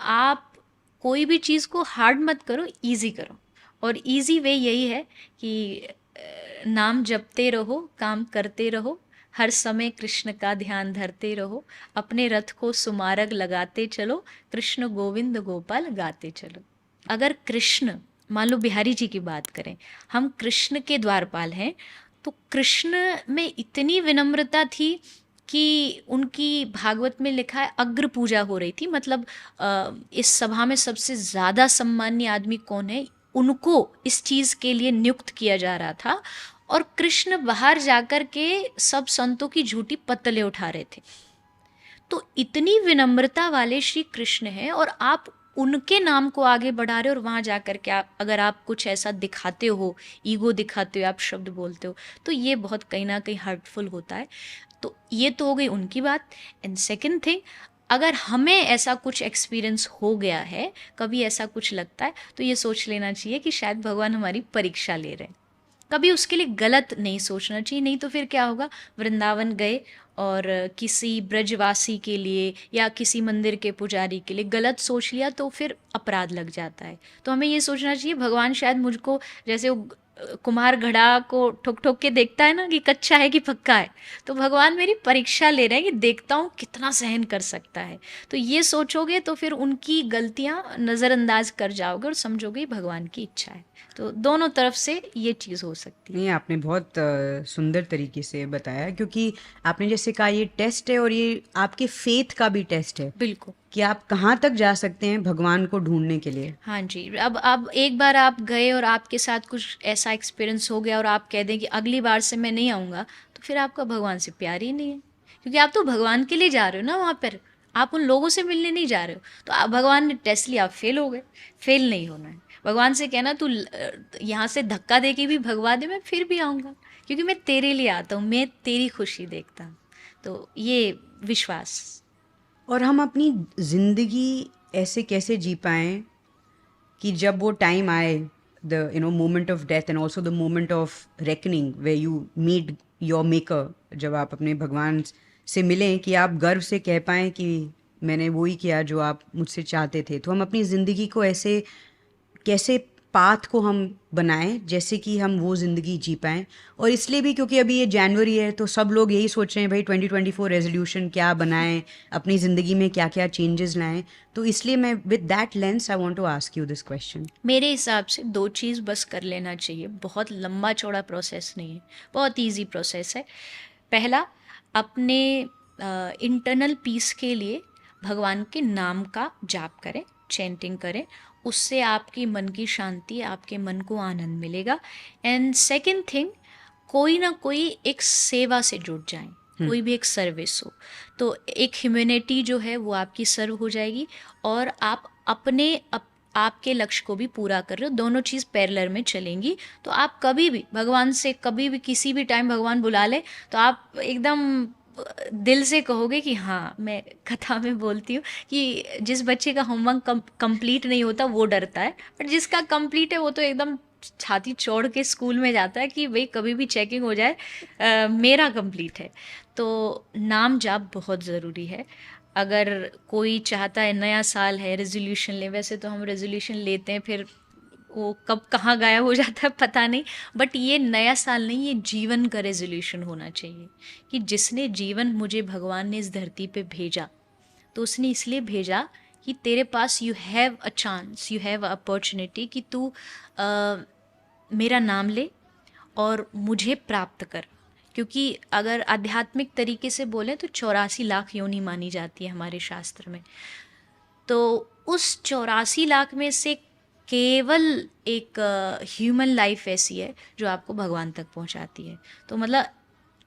आप कोई भी चीज़ को हार्ड मत करो, इजी करो। और इजी वे यही है कि नाम जपते रहो, काम करते रहो, हर समय कृष्ण का ध्यान धरते रहो, अपने रथ को सुमारग लगाते चलो, कृष्ण गोविंद गोपाल गाते चलो। अगर कृष्ण, मान लो बिहारी जी की बात करें, हम कृष्ण के द्वारपाल हैं, तो कृष्ण में इतनी विनम्रता थी कि उनकी भागवत में लिखा है अग्र पूजा हो रही थी। मतलब इस सभा में सबसे ज़्यादा सम्मानीय आदमी कौन है, उनको इस चीज़ के लिए नियुक्त किया जा रहा था, और कृष्ण बाहर जाकर के सब संतों की झूठी पत्तलें उठा रहे थे। तो इतनी विनम्रता वाले श्री कृष्ण हैं, और आप उनके नाम को आगे बढ़ा रहे हो, और वहाँ जाकर के अगर आप कुछ ऐसा दिखाते हो, ईगो दिखाते हो, आप शब्द बोलते हो, तो ये बहुत कहीं ना कहीं हर्टफुल होता है। तो ये तो हो गई उनकी बात। एंड सेकंड थिंग, अगर हमें ऐसा कुछ एक्सपीरियंस हो गया है, कभी ऐसा कुछ लगता है, तो ये सोच लेना चाहिए कि शायद भगवान हमारी परीक्षा ले रहे हैं। कभी उसके लिए गलत नहीं सोचना चाहिए, नहीं तो फिर क्या होगा, वृंदावन गए और किसी ब्रजवासी के लिए या किसी मंदिर के पुजारी के लिए गलत सोच लिया, तो फिर अपराध लग जाता है। तो हमें ये सोचना चाहिए भगवान शायद मुझको, जैसे वो कुम्हार घड़ा को ठोक ठोक के देखता है ना कि कच्चा है कि पक्का है, तो भगवान मेरी परीक्षा ले रहे हैं कि देखता हूँ कितना सहन कर सकता है। तो ये सोचोगे तो फिर उनकी गलतियाँ नज़रअंदाज कर जाओगे और समझोगे भगवान की इच्छा है। तो दोनों तरफ से ये चीज़ हो सकती है। नहीं, आपने बहुत सुंदर तरीके से बताया, क्योंकि आपने जैसे कहा ये टेस्ट है और ये आपके फेथ का भी टेस्ट है बिल्कुल। कि आप कहाँ तक जा सकते हैं भगवान को ढूंढने के लिए। हाँ जी, अब एक बार आप गए और आपके साथ कुछ ऐसा एक्सपीरियंस हो गया और आप कह दें कि अगली बार से मैं नहीं आऊँगा, तो फिर आपका भगवान से प्यार ही नहीं है। क्योंकि आप तो भगवान के लिए जा रहे हो ना वहाँ पर, आप उन लोगों से मिलने नहीं जा रहे हो। तो आप, भगवान ने टेस्ट लिया, आप फेल हो गए। फेल नहीं होना है। भगवान से कहना तू यहाँ से धक्का दे के भी भगवा दे, मैं फिर भी आऊँगा, क्योंकि मैं तेरे लिए आता हूँ, मैं तेरी खुशी देखता हूँ। तो ये विश्वास। और हम अपनी ज़िंदगी ऐसे कैसे जी पाएँ कि जब वो टाइम आए, the moment of death and also the moment of reckoning way you meet your maker, जब आप अपने भगवान से मिलें, कि आप गर्व से कह पाएँ कि मैंने वो ही किया जो आप मुझसे चाहते थे। तो हम अपनी ज़िंदगी को ऐसे कैसे पाथ को हम बनाएं जैसे कि हम वो ज़िंदगी जी पाएं। और इसलिए भी क्योंकि अभी ये जनवरी है, तो सब लोग यही सोच रहे हैं भाई 2024 रेजोल्यूशन क्या बनाएं, अपनी ज़िंदगी में क्या क्या चेंजेस लाएं। तो इसलिए मैं with that lens I want to ask you this question. मेरे हिसाब से दो चीज़ बस कर लेना चाहिए, बहुत लंबा चौड़ा प्रोसेस नहीं है, बहुत इजी प्रोसेस है। पहला, अपने इंटरनल पीस के लिए भगवान के नाम का जाप करें, चैंटिंग करें। उससे आपकी मन की शांति, आपके मन को आनंद मिलेगा। एंड सेकंड थिंग, कोई ना कोई एक सेवा से जुड़ जाएं, कोई भी एक सर्विस हो, तो एक ह्यूमैनिटी जो है वो आपकी सर्व हो जाएगी, और आप आपके लक्ष्य को भी पूरा कर रहे हो। दोनों चीज़ पैरेलल में चलेंगी। तो आप कभी भी भगवान से, कभी भी किसी भी टाइम भगवान बुला ले, तो आप एकदम दिल से कहोगे कि हाँ, मैं कथा में बोलती हूँ कि जिस बच्चे का होमवर्क कंप्लीट नहीं होता वो डरता है, पर जिसका कंप्लीट है वो तो एकदम छाती चौड़ के स्कूल में जाता है कि भाई कभी भी चेकिंग हो जाए, मेरा कंप्लीट है। तो नाम जाप बहुत ज़रूरी है। अगर कोई चाहता है, नया साल है, रेजोल्यूशन ले, वैसे तो हम रेजोल्यूशन लेते हैं फिर वो कब कहाँ गायब हो जाता है पता नहीं। बट ये नया साल नहीं, ये जीवन का रेजोल्यूशन होना चाहिए कि जिसने जीवन, मुझे भगवान ने इस धरती पे भेजा, तो उसने इसलिए भेजा कि तेरे पास you have a chance, you have a opportunity कि तू मेरा नाम ले और मुझे प्राप्त कर। क्योंकि अगर आध्यात्मिक तरीके से बोलें तो 84 लाख योनि मानी जाती है हमारे शास्त्र में। तो उस 84 लाख में से केवल एक ह्यूमन लाइफ ऐसी है जो आपको भगवान तक पहुंचाती है। तो मतलब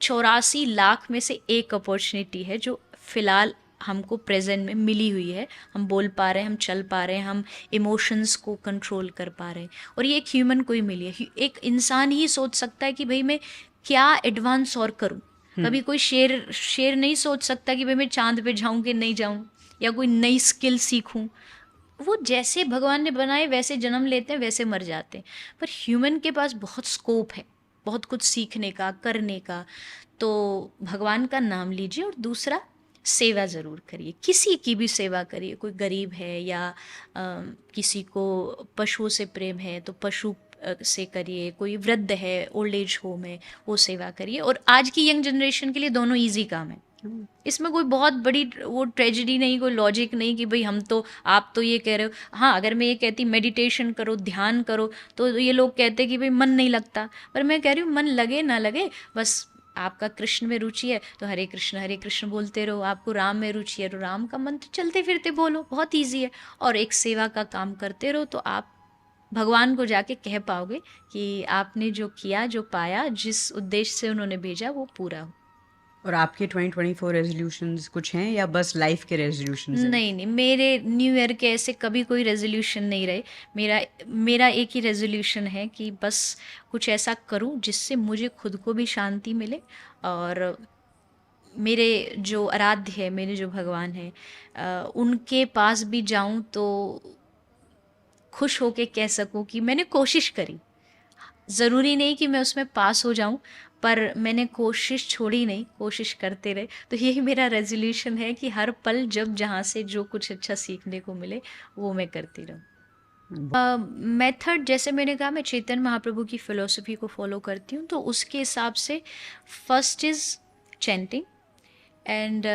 84 लाख में से एक अपॉर्चुनिटी है जो फिलहाल हमको प्रेजेंट में मिली हुई है। हम बोल पा रहे हैं, हम चल पा रहे हैं, हम इमोशंस को कंट्रोल कर पा रहे हैं, और ये एक ह्यूमन को ही मिली है। एक इंसान ही सोच सकता है कि भाई मैं क्या एडवांस और करूं। कभी कोई शेर शेर नहीं सोच सकता कि भाई मैं चांद पे जाऊं कि नहीं जाऊं, या कोई नई स्किल सीखूं। वो जैसे भगवान ने बनाए वैसे जन्म लेते हैं, वैसे मर जाते हैं। पर ह्यूमन के पास बहुत स्कोप है, बहुत कुछ सीखने का, करने का। तो भगवान का नाम लीजिए। और दूसरा, सेवा ज़रूर करिए, किसी की भी सेवा करिए। कोई गरीब है या किसी को पशुओं से प्रेम है तो पशु से करिए, कोई वृद्ध है ओल्ड एज होम है वो सेवा करिए। और आज की यंग जनरेशन के लिए दोनों इजी काम है, इसमें कोई बहुत बड़ी वो ट्रेजेडी नहीं, कोई लॉजिक नहीं कि भाई हम तो, आप तो ये कह रहे हो। हाँ, अगर मैं ये कहती मेडिटेशन करो, ध्यान करो, तो ये लोग कहते कि भाई मन नहीं लगता। पर मैं कह रही हूँ मन लगे ना लगे, बस आपका कृष्ण में रुचि है तो हरे कृष्ण बोलते रहो, आपको राम में रुचि है तो राम का मंत्र चलते फिरते बोलो, बहुत ईजी है। और एक सेवा का काम करते रहो तो आप भगवान को जाके कह पाओगे कि आपने जो किया, जो पाया, जिस उद्देश्य से उन्होंने भेजा वो पूरा हो। और आपके 2024 रेजोल्यूशंस कुछ हैं या बस लाइफ के रेजोल्यूशंस हैं? नहीं, मेरे न्यू ईयर के ऐसे कभी कोई रेजोल्यूशन नहीं रहे। मेरा एक ही रेजोल्यूशन है कि बस कुछ ऐसा करूं जिससे मुझे खुद को भी शांति मिले, और मेरे जो आराध्य है, मेरे जो भगवान है, उनके पास भी जाऊं तो खुश होके कह सकूं कि मैंने कोशिश करी। ज़रूरी नहीं कि मैं उसमें पास हो जाऊं, पर मैंने कोशिश छोड़ी नहीं, कोशिश करते रहे। तो यही मेरा रेजोल्यूशन है कि हर पल जब जहाँ से जो कुछ अच्छा सीखने को मिले वो मैं करती रहूं। मेथड जैसे मैंने कहा, मैं चैतन्य महाप्रभु की फ़िलोसफी को फॉलो करती हूँ, तो उसके हिसाब से फर्स्ट इज़ चैंटिंग, एंड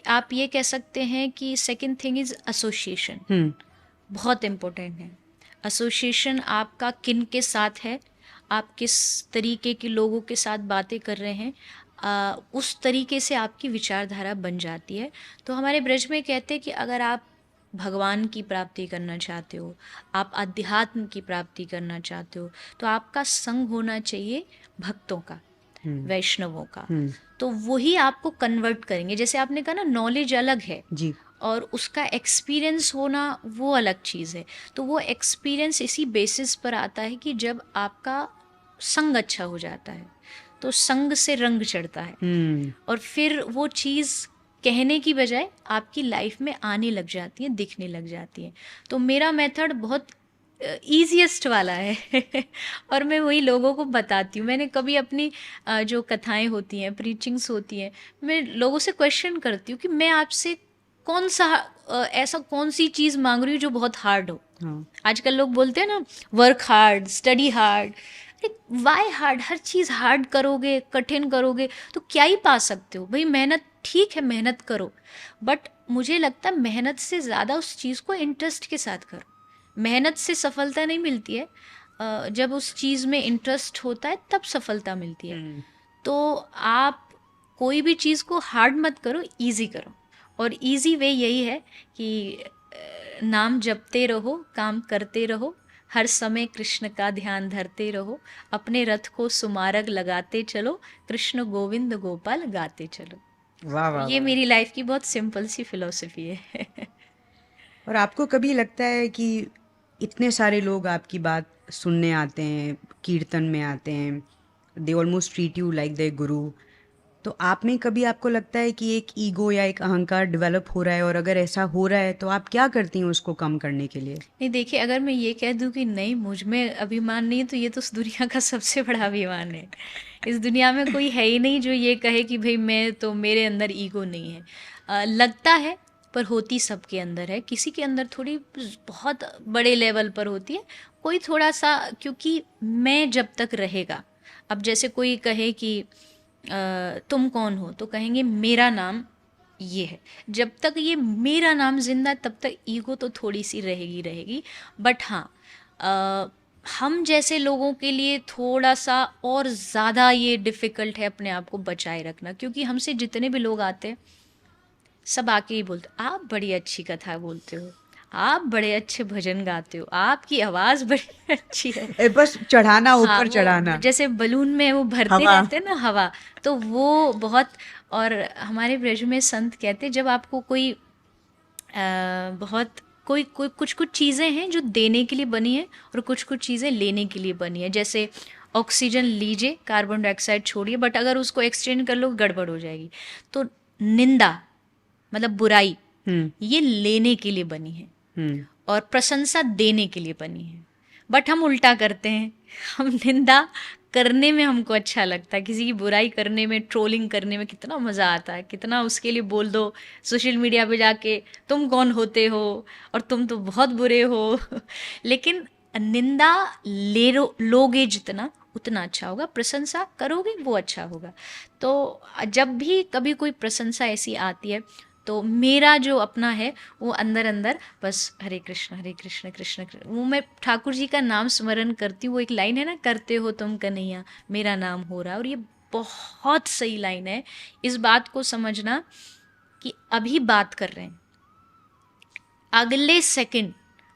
आप ये कह सकते हैं कि सेकंड थिंग इज़ एसोसिएशन। बहुत इम्पोर्टेंट है एसोसिएशन। आपका किन के साथ है, आप किस तरीके के लोगों के साथ बातें कर रहे हैं, उस तरीके से आपकी विचारधारा बन जाती है। तो हमारे ब्रज में कहते हैं कि अगर आप भगवान की प्राप्ति करना चाहते हो, आप अध्यात्म की प्राप्ति करना चाहते हो, तो आपका संग होना चाहिए भक्तों का, वैष्णवों का। तो वही आपको कन्वर्ट करेंगे। जैसे आपने कहा ना, नॉलेज अलग है जी, और उसका एक्सपीरियंस होना वो अलग चीज़ है। तो वो एक्सपीरियंस इसी बेसिस पर आता है कि जब आपका संग अच्छा हो जाता है तो संग से रंग चढ़ता है, और फिर वो चीज़ कहने की बजाय आपकी लाइफ में आने लग जाती है, दिखने लग जाती है। तो मेरा मेथड बहुत ईजीएस्ट वाला है और मैं वही लोगों को बताती हूँ। मैंने कभी अपनी जो कथाएं होती हैं, प्रीचिंग्स होती हैं, मैं लोगों से क्वेश्चन करती हूँ कि मैं आपसे कौन सा ऐसा कौन सी चीज़ मांग रही हूँ जो बहुत हार्ड हो। आजकल लोग बोलते हैं ना, work hard, study hard. Why hard? हर चीज़ हार्ड करोगे, कठिन करोगे तो क्या ही पा सकते हो? भाई मेहनत, ठीक है मेहनत करो, बट मुझे लगता है मेहनत से ज़्यादा उस चीज़ को इंटरेस्ट के साथ करो। मेहनत से सफलता नहीं मिलती है, जब उस चीज़ में इंटरेस्ट होता है तब सफलता मिलती है। तो आप कोई भी चीज़ को हार्ड मत करो, इजी करो। और इजी वे यही है कि नाम जपते रहो, काम करते रहो, हर समय कृष्ण का ध्यान धरते रहो, अपने रथ को सुमारग लगाते चलो, कृष्ण गोविंद गोपाल गाते चलो। वाह वाह ये वाह। मेरी लाइफ की बहुत सिंपल सी फिलॉसफी है। और आपको कभी लगता है कि इतने सारे लोग आपकी बात सुनने आते हैं, कीर्तन में आते हैं, they almost treat you like their guru, तो आप में कभी आपको लगता है कि एक ईगो या एक अहंकार डेवलप हो रहा है? और अगर ऐसा हो रहा है तो आप क्या करती हैं उसको कम करने के लिए? नहीं, देखिए, अगर मैं ये कह दूं कि नहीं मुझ में अभिमान नहीं है, तो ये तो इस दुनिया का सबसे बड़ा अभिमान है। इस दुनिया में कोई है ही नहीं जो ये कहे कि भाई मैं तो, मेरे अंदर ईगो नहीं है। लगता है, पर होती सबके अंदर है। किसी के अंदर थोड़ी बहुत बड़े लेवल पर होती है, कोई थोड़ा सा, क्योंकि मैं जब तक रहेगा, अब जैसे कोई कहे कि तुम कौन हो, तो कहेंगे मेरा नाम ये है। जब तक ये मेरा नाम जिंदा है तब तक ईगो तो थोड़ी सी रहेगी। बट हाँ, हम जैसे लोगों के लिए थोड़ा सा और ज़्यादा ये डिफ़िकल्ट है अपने आप को बचाए रखना, क्योंकि हमसे जितने भी लोग आते हैं सब आके ही बोलते, आप बड़ी अच्छी कथा बोलते हो, आप बड़े अच्छे भजन गाते हो, आपकी आवाज़ बड़ी अच्छी है। बस चढ़ाना, हाँ, ऊपर चढ़ाना, वो जैसे बलून में वो भरते हवा। रहते हैं ना हवा, तो वो बहुत। और हमारे ब्रज में संत कहते, जब आपको कोई बहुत कोई कोई कुछ कुछ चीज़ें हैं जो देने के लिए बनी है और कुछ कुछ चीज़ें लेने के लिए बनी है। जैसे ऑक्सीजन लीजिए, कार्बन डाइऑक्साइड छोड़िए, बट अगर उसको एक्सचेंज कर लो गड़बड़ हो जाएगी। तो निंदा मतलब बुराई, ये लेने के लिए बनी है और प्रशंसा देने के लिए बनी है। बट हम उल्टा करते हैं, हम निंदा करने में हमको अच्छा लगता है, किसी की बुराई करने में, ट्रोलिंग करने में कितना मज़ा आता है, कितना उसके लिए बोल दो सोशल मीडिया पे जाके तुम कौन होते हो और तुम तो बहुत बुरे हो लेकिन निंदा लोगे जितना उतना अच्छा होगा, प्रशंसा करोगे वो अच्छा होगा। तो जब भी कभी कोई प्रशंसा ऐसी आती है तो मेरा जो अपना है वो अंदर अंदर बस हरे कृष्ण कृष्ण कृष्ण, वो मैं ठाकुर जी का नाम स्मरण करती हूँ। वो एक लाइन है ना, करते हो तुम कन्हैया मेरा नाम हो रहा है, और ये बहुत सही लाइन है। इस बात को समझना कि अभी बात कर रहे हैं, अगले सेकंड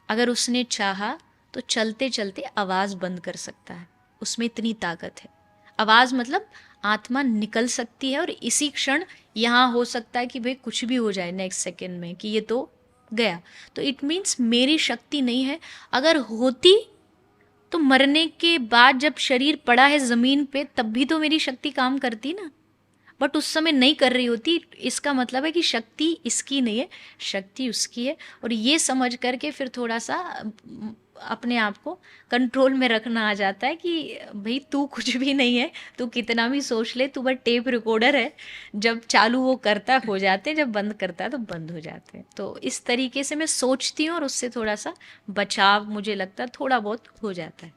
अगर उसने चाहा तो चलते चलते आवाज़ बंद कर सकता है, उसमें इतनी ताकत है। आवाज़ मतलब आत्मा निकल सकती है, और इसी क्षण यहाँ हो सकता है कि भाई कुछ भी हो जाए नेक्स्ट सेकंड में, कि ये तो गया। तो इट मीन्स मेरी शक्ति नहीं है। अगर होती तो मरने के बाद जब शरीर पड़ा है ज़मीन पे तब भी तो मेरी शक्ति काम करती ना, बट उस समय नहीं कर रही होती। इसका मतलब है कि शक्ति इसकी नहीं है, शक्ति उसकी है। और ये समझ करके फिर थोड़ा सा अपने आप को कंट्रोल में रखना आ जाता है कि भाई तू कुछ भी नहीं है, तू कितना भी सोच ले, तू बस टेप रिकॉर्डर है। जब चालू वो करता हो जाते हैं, जब बंद करता है तो बंद हो जाते हैं। तो इस तरीके से मैं सोचती हूँ और उससे थोड़ा सा बचाव मुझे लगता है थोड़ा बहुत हो जाता है।